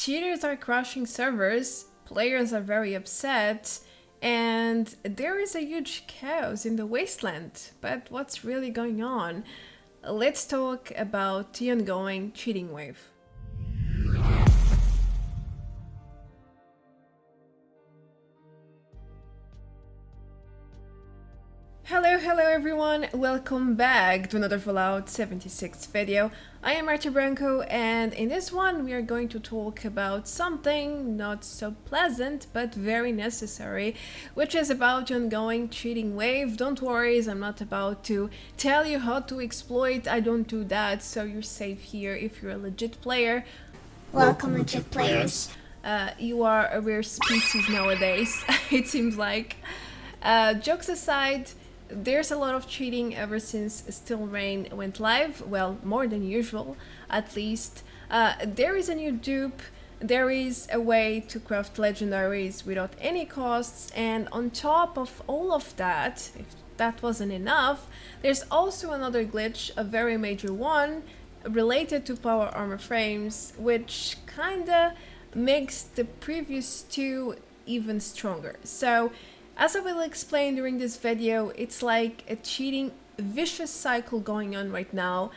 Cheaters are crashing servers, players are very upset, and there is a huge chaos in the wasteland. But what's really going on? Let's talk about the ongoing cheating wave. Hello everyone, welcome back to another Fallout 76 video. I am Archie Branco, and in this one we are going to talk about something not so pleasant but very necessary, which is about the ongoing cheating wave. Don't worry, I'm not about to tell you how to exploit, I don't do that, so you're safe here if you're a legit player. Welcome, legit players. You are a rare species nowadays, it seems like. Jokes aside, there's a lot of cheating ever since Still Rain went live, well, more than usual, at least. There is a new dupe, there is a way to craft legendaries without any costs, and on top of all of that, if that wasn't enough, there's also another glitch, a very major one, related to power armor frames, which kinda makes the previous two even stronger. So, as I will explain during this video, it's like a cheating vicious cycle going on right now.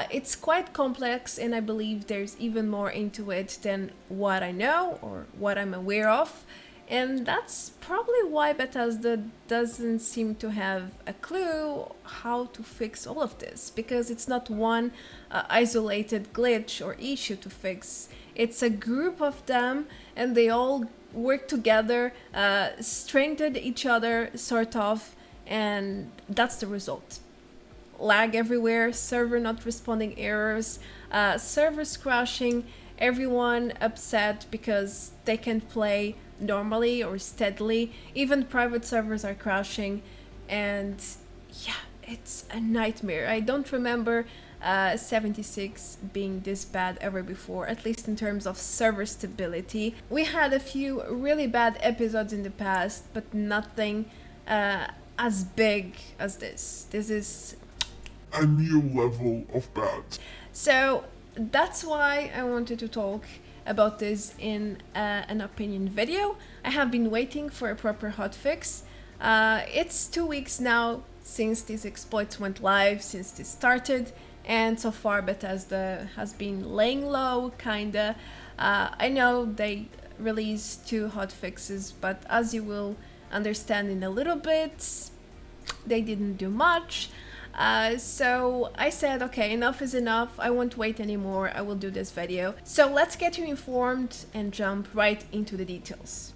It's quite complex, and I believe there's even more into it than what I know or what I'm aware of. And that's probably why Bethesda doesn't seem to have a clue how to fix all of this, because it's not one isolated glitch or issue to fix. It's a group of them, and they all work together, strengthen each other, sort of, and that's the result. Lag everywhere, server not responding errors, servers crashing, everyone upset because they can't play normally or steadily, even private servers are crashing, and yeah, it's a nightmare. I don't remember 76 being this bad ever before, at least in terms of server stability. We had a few really bad episodes in the past, but nothing as big as this. This is a new level of bad. So that's why I wanted to talk about this in an opinion video. I have been waiting for a proper hotfix. It's 2 weeks now since these exploits went live, since this started, and so far Bethesda has been laying low, kinda. I know they released 2 hotfixes, but as you will understand in a little bit, they didn't do much. So I said, okay, enough is enough, I won't wait anymore, I will do this video. So let's get you informed and jump right into the details.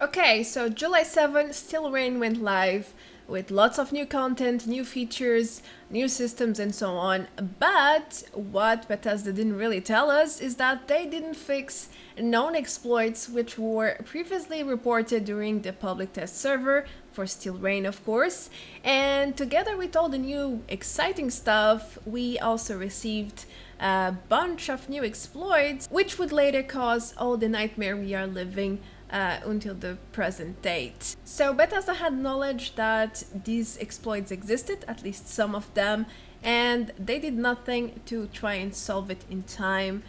Okay, so July 7, Still Rain went live with lots of new content, new features, new systems and so on. But what Bethesda didn't really tell us is that they didn't fix known exploits which were previously reported during the public test server for Still Rain, of course. And together with all the new exciting stuff, we also received a bunch of new exploits which would later cause all the nightmare we are living until the present date. So Bethesda had knowledge that these exploits existed, at least some of them, and they did nothing to try and solve it in time,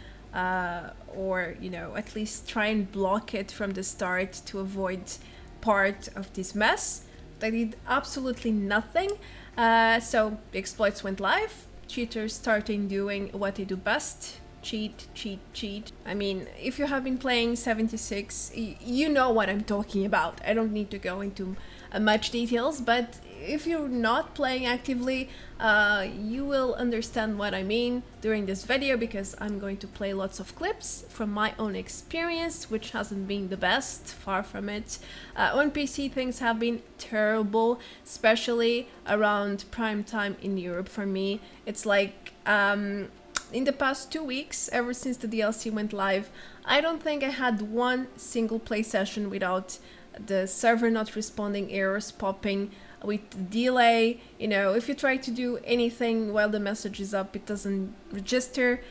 or, you know, at least try and block it from the start to avoid part of this mess. They did absolutely nothing. So the exploits went live, cheaters started doing what they do best: cheat. I mean, if you have been playing 76, you know what I'm talking about. I don't need to go into much details, but if you're not playing actively, you will understand what I mean during this video, because I'm going to play lots of clips from my own experience, which hasn't been the best, far from it. On PC things have been terrible, especially around prime time in Europe for me. It's like in the past 2 weeks, ever since the DLC went live, I don't think I had one single play session without the server not responding, errors popping with delay. You know, if you try to do anything while the message is up, it doesn't register.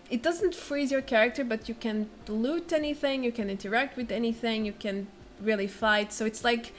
It doesn't freeze your character, but you can loot anything, you can interact with anything, you can really fight. So it's like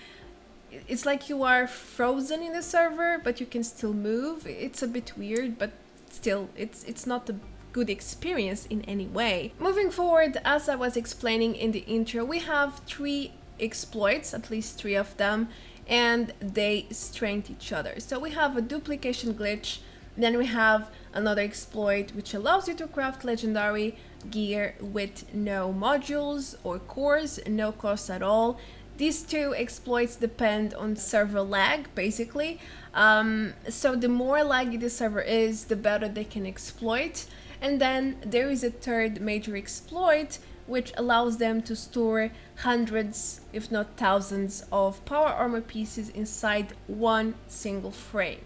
it's like you are frozen in the server, but you can still move. It's a bit weird, but still, it's not a good experience in any way. Moving forward, as I was explaining in the intro, we have 3 exploits, at least 3 of them, and they strengthen each other. So we have a duplication glitch, then we have another exploit which allows you to craft legendary gear with no modules or cores, no cost at all. These 2 exploits depend on server lag, basically. So the more laggy the server is, the better they can exploit. And then there is a 3rd major exploit which allows them to store hundreds, if not thousands, of power armor pieces inside one single frame.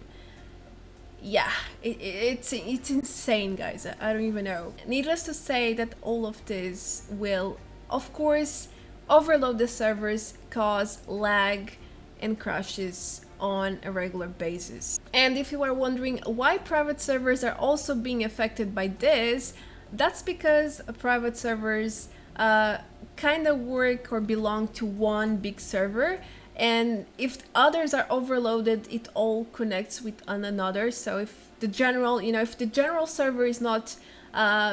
Yeah, it's insane, guys. I don't even know. Needless to say that all of this will, of course, overload the servers, cause lag and crashes on a regular basis. And if you are wondering why private servers are also being affected by this, that's because private servers kind of work or belong to one big server, and if others are overloaded, it all connects with one another. So if the general, if the general server is not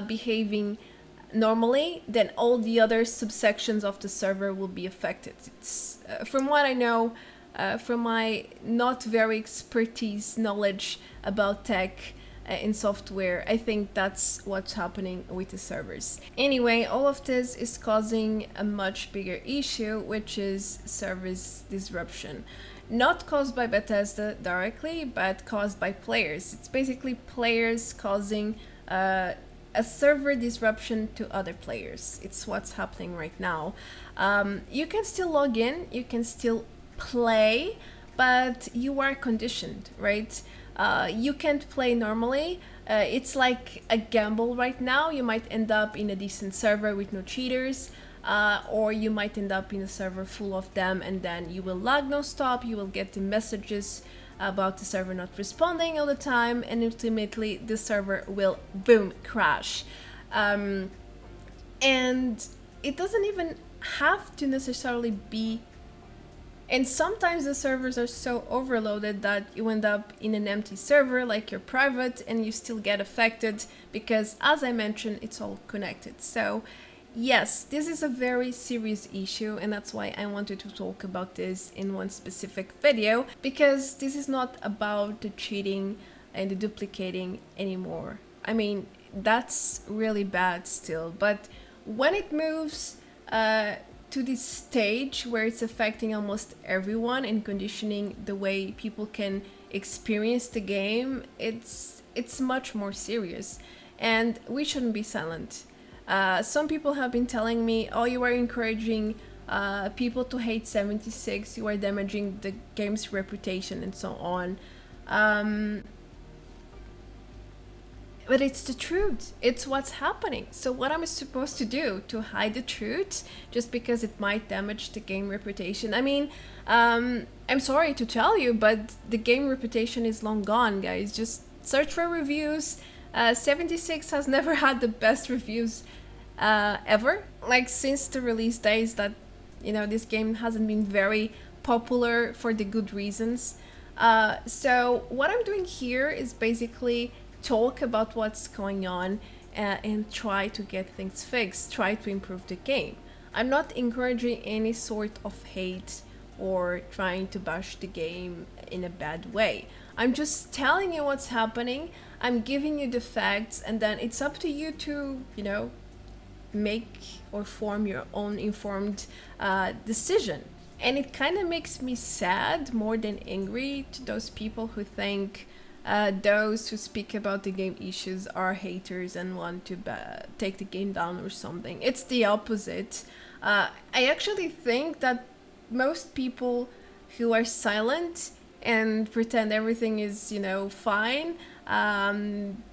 behaving normally, then all the other subsections of the server will be affected. It's from what I know, from my not very expertise knowledge about tech in software, I think that's what's happening with the servers. Anyway, all of this is causing a much bigger issue, which is service disruption. Not caused by Bethesda directly, but caused by players. It's basically players causing a server disruption to other players. It's what's happening right now. You can still log in, you can still play, but you are conditioned, right? You can't play normally. It's like a gamble right now. You might end up in a decent server with no cheaters, or you might end up in a server full of them, and then you will lag non-stop. You will get the messages about the server not responding all the time, and ultimately the server will boom crash. And it doesn't even have to necessarily be. And sometimes the servers are so overloaded that you end up in an empty server, like you're private, and you still get affected because, as I mentioned, it's all connected. So yes, this is a very serious issue, and that's why I wanted to talk about this in one specific video, because this is not about the cheating and the duplicating anymore. I mean, that's really bad still, but when it moves to this stage where it's affecting almost everyone and conditioning the way people can experience the game, it's much more serious, and we shouldn't be silent. Some people have been telling me, oh, you are encouraging people to hate 76, you are damaging the game's reputation and so on. But it's the truth. It's what's happening. So what am I supposed to do? To hide the truth just because it might damage the game reputation? I mean, I'm sorry to tell you, but the game reputation is long gone, guys. Just search for reviews. 76 has never had the best reviews ever. Like, since the release days that, this game hasn't been very popular for the good reasons. So what I'm doing here is basically talk about what's going on and try to get things fixed, try to improve the game. I'm not encouraging any sort of hate or trying to bash the game in a bad way. I'm just telling you what's happening. I'm giving you the facts, and then it's up to you to, make or form your own informed decision. And it kind of makes me sad more than angry to those people who think those who speak about the game issues are haters and want to take the game down or something. It's the opposite. I actually think that most people who are silent and pretend everything is, fine,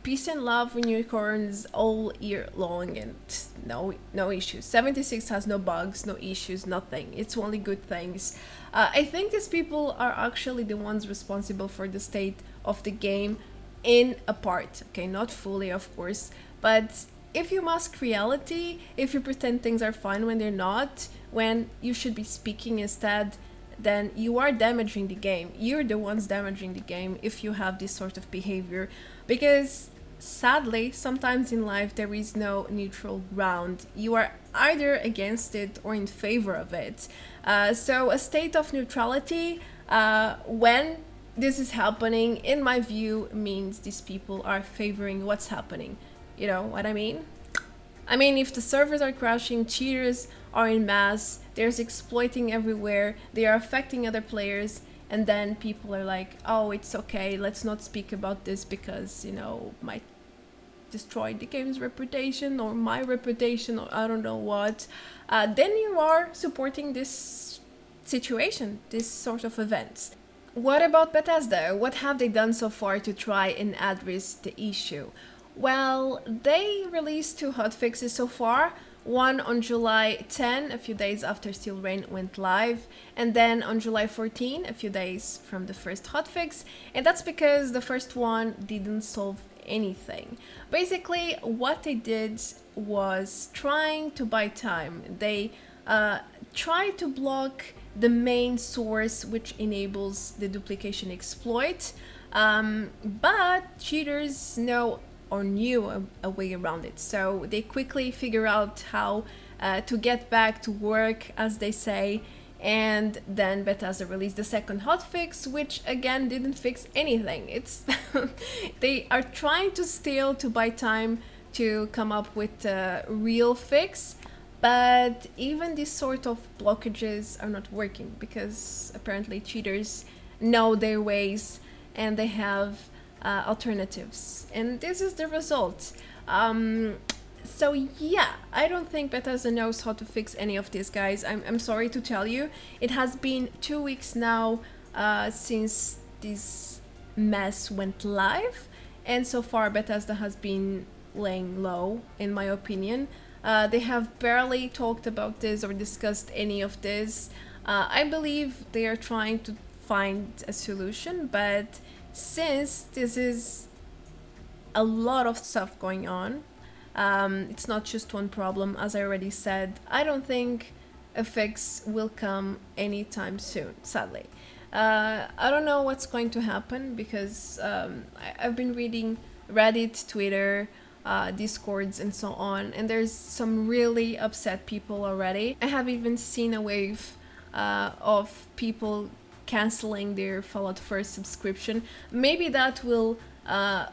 peace and love and unicorns all year long, and no issues. 76 has no bugs, no issues, nothing. It's only good things. I think these people are actually the ones responsible for the state of the game in a part, okay, not fully, of course, but if you mask reality, if you pretend things are fine when they're not, when you should be speaking instead, then you are damaging the game. You're the ones damaging the game if you have this sort of behavior, because sadly, sometimes in life there is no neutral ground. You are either against it or in favor of it. So a state of neutrality, when this is happening, in my view, means these people are favoring what's happening. You know what I mean? I mean, if the servers are crashing, cheaters are in mass, there's exploiting everywhere, they are affecting other players, and then people are like, oh, it's okay, let's not speak about this because, you know, might destroy the game's reputation or my reputation or I don't know what, then you are supporting this situation, this sort of events. What about Bethesda? What have they done so far to try and address the issue? Well, they released 2 hotfixes so far. One on July 10, a few days after Steel Rain went live, and then on July 14, a few days from the first hotfix, and that's because the first one didn't solve anything. Basically, what they did was trying to buy time. They tried to block the main source, which enables the duplication exploit, but cheaters know or knew a way around it. So they quickly figure out how to get back to work, as they say, and then Bethesda released the second hotfix, which again didn't fix anything. It's they are trying to steal to buy time to come up with a real fix, but even these sort of blockages are not working because apparently cheaters know their ways and they have alternatives, and this is the result. So yeah, I don't think Bethesda knows how to fix any of these guys. I'm sorry to tell you. It has been 2 weeks now since this mess went live, and so far Bethesda has been laying low, in my opinion. They have barely talked about this or discussed any of this. I believe they are trying to find a solution, but since this is a lot of stuff going on, it's not just one problem, as I already said, I don't think a fix will come anytime soon, sadly. I don't know what's going to happen because I've been reading Reddit, Twitter, Discords, and so on, and there's some really upset people already. I have even seen a wave of people canceling their Fallout 1st subscription. Maybe that will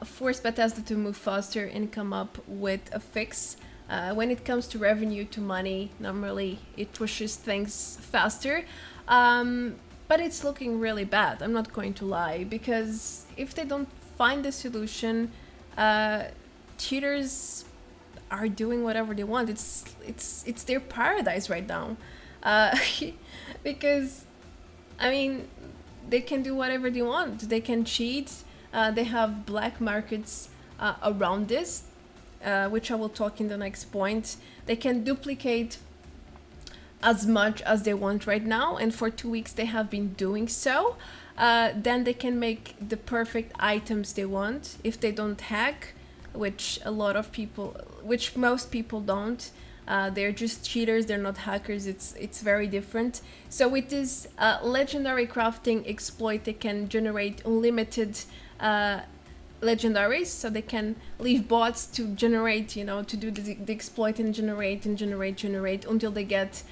force Bethesda to move faster and come up with a fix. When it comes to revenue to money, normally it pushes things faster. But it's looking really bad, I'm not going to lie, because if they don't find a solution, cheaters are doing whatever they want. It's their paradise right now. Because I mean, they can do whatever they want. They can cheat. They have black markets around this, which I will talk in the next point. They can duplicate as much as they want right now, and for 2 weeks they have been doing so. Then they can make the perfect items they want if they don't hack, which most people don't. They're just cheaters, they're not hackers, it's very different. So with this legendary crafting exploit, they can generate unlimited legendaries, so they can leave bots to generate, to do the exploit and generate until they get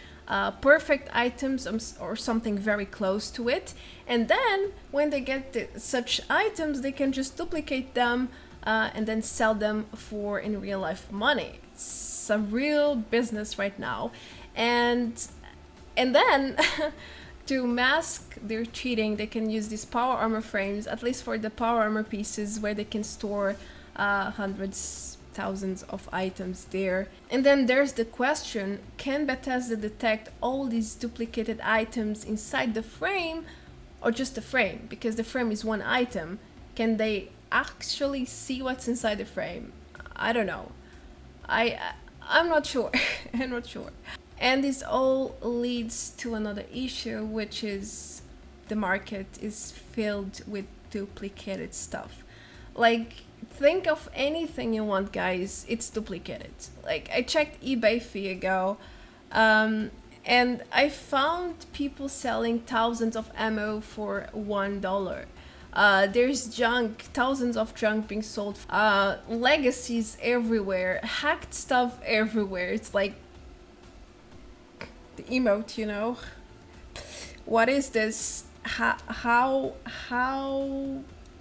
perfect items or something very close to it. And then when they get such items, they can just duplicate them and then sell them for in real life money. It's a real business right now, and then to mask their cheating, they can use these power armor frames, at least for the power armor pieces, where they can store hundreds, thousands of items there. And then there's the question, can Bethesda detect all these duplicated items inside the frame, or just the frame? Because the frame is one item. Can they actually see what's inside the frame? I don't know. I'm not sure. I'm not sure. And this all leads to another issue, which is the market is filled with duplicated stuff. Like, think of anything you want, guys, it's duplicated. Like, I checked eBay a few ago. And I found people selling thousands of ammo for $1. There's junk, thousands of junk being sold. Legacies everywhere, hacked stuff everywhere. It's like the emote, you know. What is this? How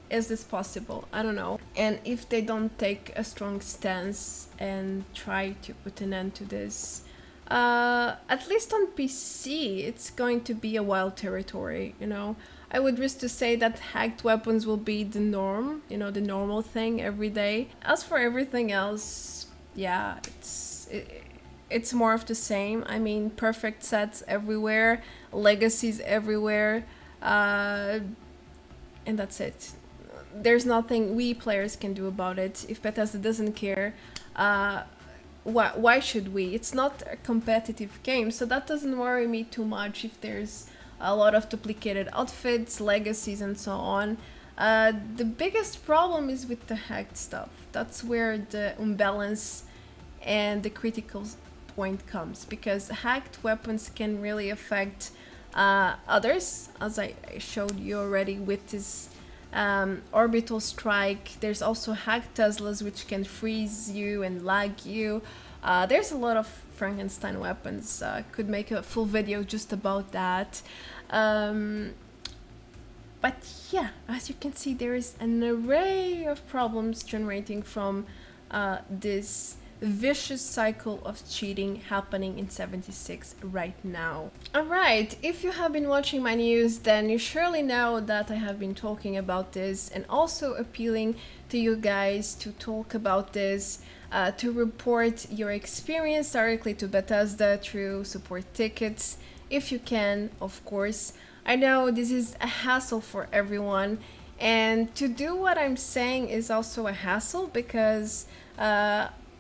is this possible? I don't know. And if they don't take a strong stance and try to put an end to this, at least on PC, it's going to be a wild territory, you know. I would risk to say that hacked weapons will be the norm, you know, the normal thing every day. As for everything else, yeah, it's more of the same. I mean, perfect sets everywhere, legacies everywhere, and that's it. There's nothing we players can do about it. If Bethesda doesn't care, why should we? It's not a competitive game, so that doesn't worry me too much if there's a lot of duplicated outfits, legacies, and so on. The biggest problem is with the hacked stuff. That's where the imbalance and the critical point comes, because hacked weapons can really affect others, as I showed you already with this orbital strike. There's also hacked Teslas which can freeze you and lag you. There's a lot of Frankenstein weapons. Could make a full video just about that. But yeah, as you can see, there is an array of problems generating from this vicious cycle of cheating happening in 76 right now. Alright, if you have been watching my news, then you surely know that I have been talking about this and also appealing to you guys to talk about this, to report your experience directly to Bethesda through support tickets, if you can, of course. I know this is a hassle for everyone, and to do what I'm saying is also a hassle because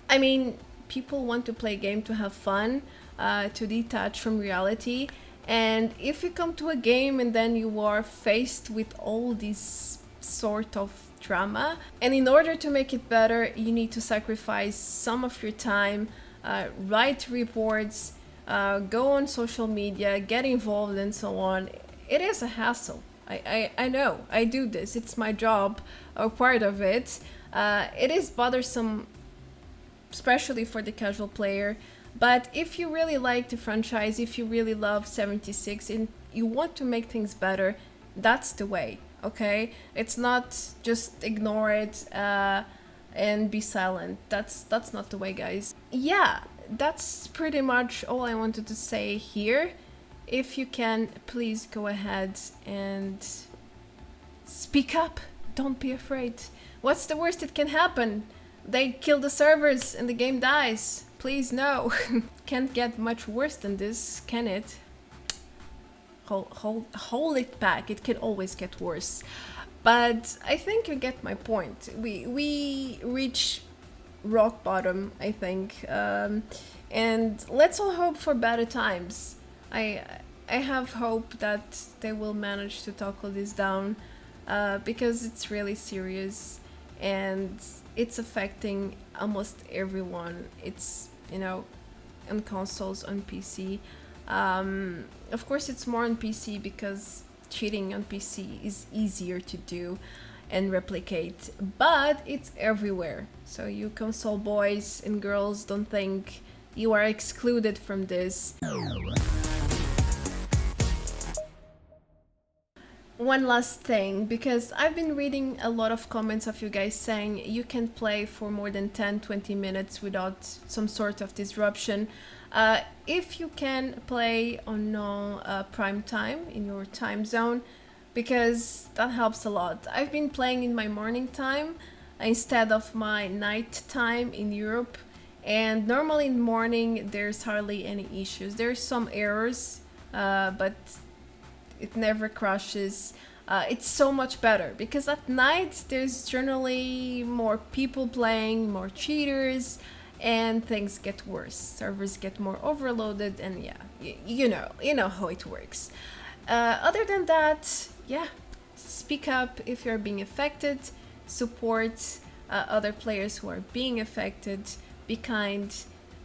I mean, people want to play a game to have fun, to detach from reality. And if you come to a game and then you are faced with all this sort of drama, and in order to make it better, you need to sacrifice some of your time, write reports, go on social media, get involved, and so on. It is a hassle. I know, I do this. It's my job, or part of it. It is bothersome, especially for the casual player, but if you really like the franchise, if you really love 76 and you want to make things better, that's the way, okay? It's not just ignore it and be silent. That's not the way, guys. Yeah, that's pretty much all I wanted to say here. If you can, please go ahead and speak up. Don't be afraid. What's the worst that can happen? They kill the servers and the game dies. Please, no. Can't get much worse than this, can it? Hold it back. It can always get worse. But I think you get my point. We reach rock bottom, I think. And let's all hope for better times. I have hope that they will manage to tackle this down, because it's really serious and it's affecting almost everyone. It's, you know, on consoles, on PC. Of course, it's more on PC because cheating on PC is easier to do and replicate, but it's everywhere. So you console boys and girls, don't think you are excluded from this. One last thing, because I've been reading a lot of comments of you guys saying you can play for more than 10-20 minutes without some sort of disruption. If you can play on prime time in your time zone, because that helps a lot. I've been playing in my morning time instead of my night time in Europe, and normally in the morning there's hardly any issues. There's some errors, but it never crashes. It's so much better because at night there's generally more people playing, more cheaters, and things get worse. Servers get more overloaded, and yeah, you know how it works. Other than that, yeah, speak up if you're being affected, support other players who are being affected, be kind,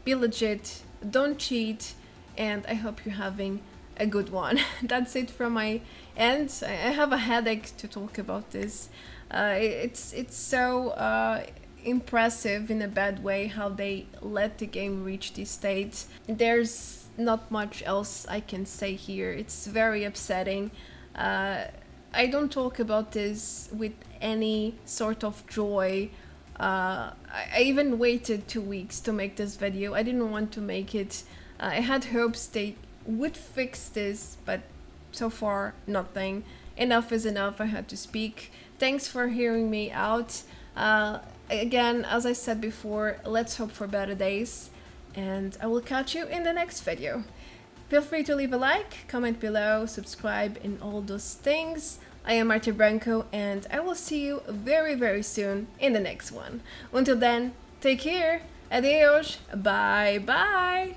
be legit, don't cheat, and I hope you're having a good one. That's it from my end. I have a headache to talk about this. It's so impressive in a bad way how they let the game reach this state. There's not much else I can say here. It's very upsetting. I don't talk about this with any sort of joy. I even waited 2 weeks to make this video. I didn't want to make it. I had hopes they would fix this, but so far nothing. Enough is enough. I had to speak. Thanks for hearing me out. Again, as I said before, let's hope for better days, and I will catch you in the next video. Feel free to leave a like, comment below, subscribe, and all those things. I am Marta Branco, and I will see you very, very soon in the next one. Until then, take care. Adeus. Bye bye.